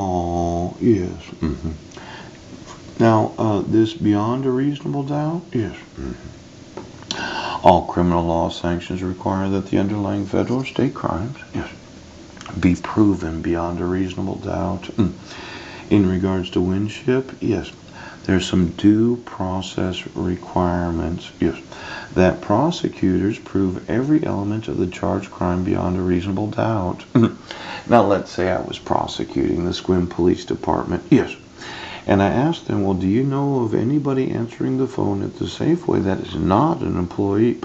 alcohol, yes. Now, this beyond a reasonable doubt, yes. All criminal law sanctions require that the underlying federal or state crimes, yes, be proven beyond a reasonable doubt. In regards to Winship, yes, there's some due process requirements, yes, that prosecutors prove every element of the charged crime beyond a reasonable doubt. Now, let's say I was prosecuting the Sequim Police Department, yes, and I asked them, well, do you know of anybody answering the phone at the Safeway that is not an employee?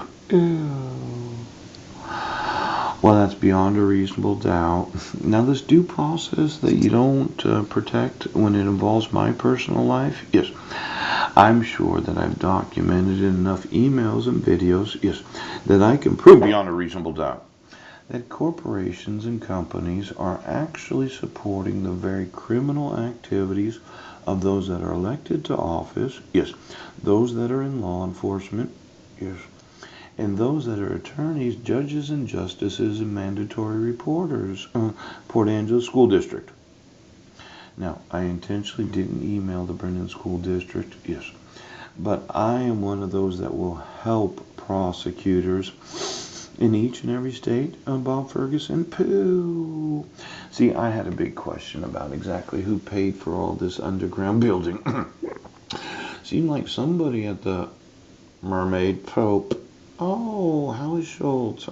Well, that's beyond a reasonable doubt. Now, this due process that you don't protect when it involves my personal life, yes, I'm sure that I've documented in enough emails and videos, yes, that I can prove beyond a reasonable doubt that corporations and companies are actually supporting the very criminal activities of those that are elected to office, yes, those that are in law enforcement, yes, and those that are attorneys, judges, and justices, and mandatory reporters. Port Angeles School District. Now, I intentionally didn't email the Brennan School District, yes, but I am one of those that will help prosecutors in each and every state. Bob Ferguson, pooh. See, I had a big question about exactly who paid for all this underground building. Seemed like somebody at the Mermaid Pope. Oh, how is Schultz?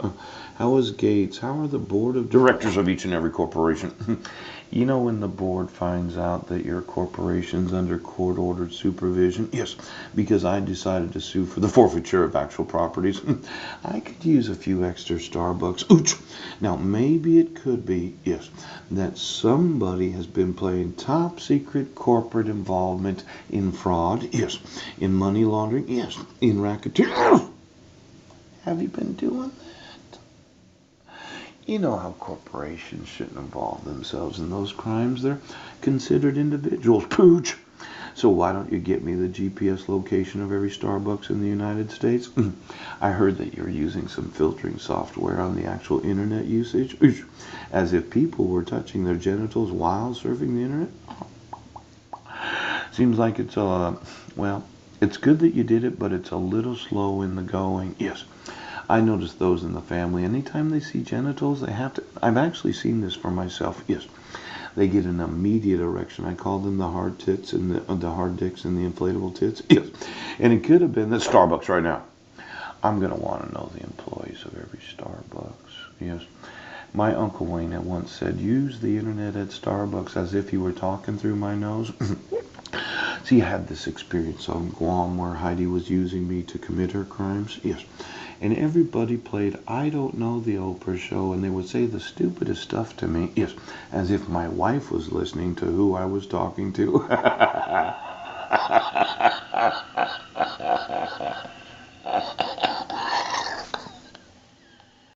How is Gates? How are the board of directors of each and every corporation? You know, when the board finds out that your corporation's under court-ordered supervision, yes, because I decided to sue for the forfeiture of actual properties, I could use a few extra Starbucks. Ooch! Now, maybe it could be, yes, that somebody has been playing top secret corporate involvement in fraud, yes, in money laundering, yes, in racketeering. Have you been doing that? You know how corporations shouldn't involve themselves in those crimes. They're considered individuals. Pooch. So why don't you get me the GPS location of every Starbucks in the United States? I heard that you're using some filtering software on the actual internet usage. As if people were touching their genitals while surfing the internet. Seems like it's, well, it's good that you did it, but it's a little slow in the going. Yes. I notice those in the family, anytime they see genitals, they have to, I've actually seen this for myself, yes. They get an immediate erection. I call them the hard tits and the hard dicks and the inflatable tits, yes. And it could have been the Starbucks right now. I'm going to want to know the employees of every Starbucks, yes. My Uncle Wayne at once said, use the internet at Starbucks as if you were talking through my nose. See, I had this experience on Guam where Heidi was using me to commit her crimes, yes. And everybody played I Don't Know the Oprah Show, and they would say the stupidest stuff to me, yes, as if my wife was listening to who I was talking to.